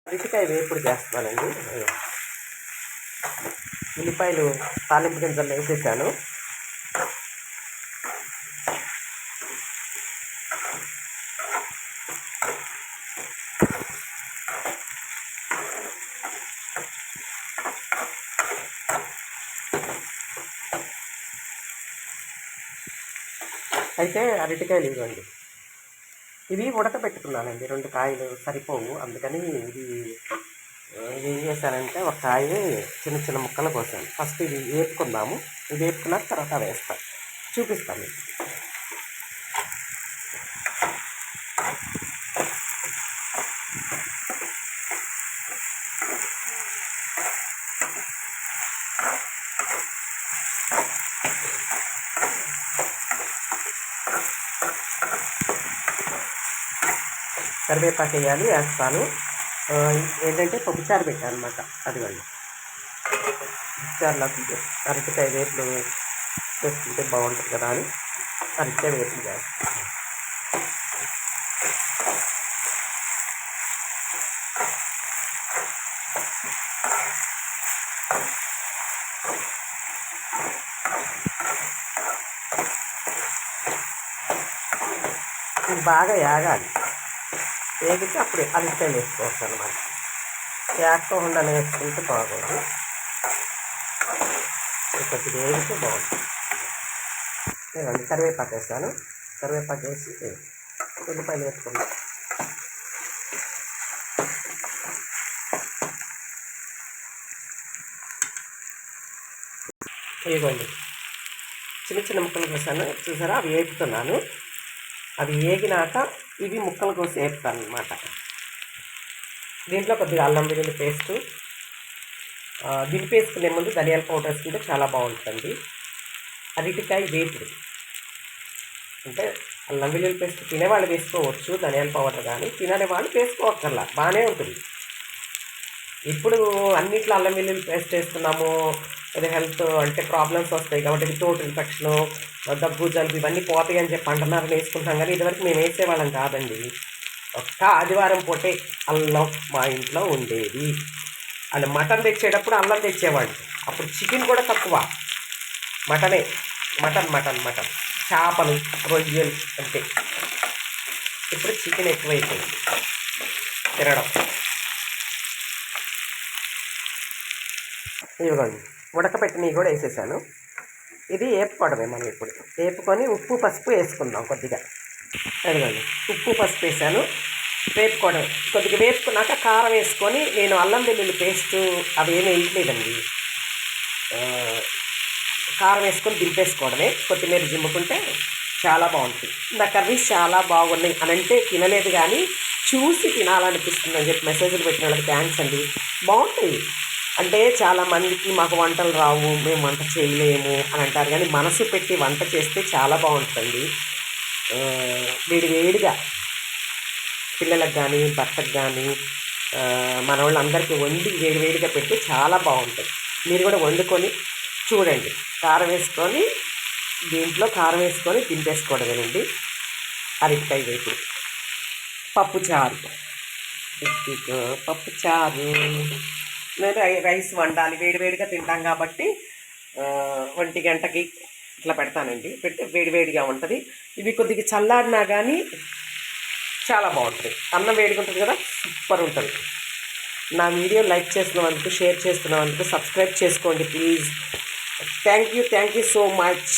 అరటికాయ వేపుడు చేస్తున్నానండి. ఉల్లిపాయలు తాలింపు గింజలు వేసేసాను. అయితే అరటికాయలు ఇవ్వండి, ఇవి ఉడకబెట్టుకున్నానండి. 2 కాయలు సరిపోవు, అందుకని ఇది ఏం చేశానంటే ఒక కాయ చిన్న చిన్న ముక్కలు కోసాను. ఫస్ట్ ఇది వేపుకుందాము, ఇది వేపుకున్నాక తర్వాత వేస్తాను, చూపిస్తాను. కరివేపాకు వేయాలి, వేస్తాను. ఏంటంటే పప్పుచారు పెట్టాను అనమాట. అదిగోండి, పప్పుచారులోకి అరటికాయ వేపులు చేసుకుంటే బాగుంటుంది కదా అని అరటికాయ వేపులు చేస్తాను. ఇది బాగా యాగాలి, వేగితే అప్పుడు అరటికాయలు వేసుకోవచ్చు అనమాట. వేసుకోకుండా వేసుకుంటే బాగోదు, కొంచెం వేగితే బాగుంటుంది. లేదండి, కరివేపాకు వేస్తాను. కరివేపాకు వేసి ఉల్లిపాయలు వేసుకుంటాం. ఇవ్వండి, చిన్న చిన్న ముక్కలు కోసాను చూసారా, అవి వేపుతున్నాను. అవి వేగినాక ఇవి ముక్కలు కోసి వేపుతాను అనమాట. దీంట్లో కొద్దిగా అల్లం వెల్లుల్లి పేస్టు, దింపేసుకునే ముందు ధనియాల పౌడర్ వేసుకుంటే చాలా బాగుంటుంది. అరటికాయ వేపుడు అంటే అల్లం వెల్లుల్లి పేస్ట్ తినేవాళ్ళు వేసుకోవచ్చు, ధనియాల పౌడర్ కానీ తినని వాళ్ళు వేసుకోవక్కర్లా, బాగానే ఉంటుంది. ఇప్పుడు అన్నిట్లో అల్లం వెల్లుల్లి పేస్ట్ వేస్తున్నాము, అది హెల్త్ అంటే ప్రాబ్లమ్స్ వస్తాయి కాబట్టి థ్రోట్ ఇన్ఫెక్షను, దగ్గు, జలుబు ఇవన్నీ పోతాయి అని చెప్పి అంటున్నారని వేసుకుంటాం. కానీ ఇదివరకు మేము వేసేవాళ్ళం కాదండి. ఒక్క ఆదివారం పూటే అల్లం మా ఇంట్లో ఉండేది. వాళ్ళు మటన్ తెచ్చేటప్పుడు అల్లం తెచ్చేవాళ్ళు, అప్పుడు చికెన్ కూడా తక్కువ, మటనే, మటన్ మటన్ మటన్ చేపలు, రొయ్యలు అంతే. ఇప్పుడు చికెన్ ఎక్కువైపోయింది తినడం. ఇవ్వండి, ఉడకపెట్టినవి కూడా వేసేసాను. ఇది వేపుకోవడమే మనం. ఇప్పుడు వేపుకొని ఉప్పు పసుపు వేసుకుందాం కొద్దిగా. అదిగోండి, ఉప్పు పసుపు వేసాను, వేపుకోవడం. కొద్దిగా వేపుకున్నాక కారం వేసుకొని, నేను అల్లం వెల్లుల్లి పేస్టు అవి ఏమీ వేయట్లేదండి, కారం వేసుకొని దింపేసుకోవడమే. కొత్తిమీర జిమ్ముకుంటే చాలా బాగుంటుంది. నా కర్రీస్ చాలా బాగున్నాయి అని అంటే తినలేదు కానీ చూసి తినాలనిపిస్తుంది అని చెప్పి మెసేజ్లు పెట్టిన వాళ్ళకి థ్యాంక్స్ అండి. బాగుంటాయి అంటే చాలామందికి మాకు వంటలు రావు, మేము వంట చేయలేము అని అంటారు, కానీ మనసు పెట్టి వంట చేస్తే చాలా బాగుంటుంది. వేడి వేడిగా పిల్లలకు కానీ భర్తకు కానీ మన వాళ్ళందరికీ వండి వేడి వేడిగా పెట్టి చాలా బాగుంటుంది. మీరు కూడా వండుకొని చూడండి. కారం వేసుకొని, దీంట్లో కారం వేసుకొని దింపేసుకోవడమేనండి అరటికాయ వేపుడు. పప్పుచారు, పప్పుచారు రైస్ వండాలి, వేడివేడిగా తింటాం కాబట్టి 1 గంటకి ఇట్లా పెడతానండి. పెట్టి వేడివేడిగా ఉంటుంది. ఇవి కొద్దిగా చల్లారినా కానీ చాలా బాగుంటుంది. అన్నం వేడిగా ఉంటుంది కదా, సూపర్ ఉంటుంది. నా వీడియో లైక్ చేస్తున్నందుకు, షేర్ చేస్తున్నందుకు సబ్స్క్రైబ్ చేసుకోండి please. Thank you so much.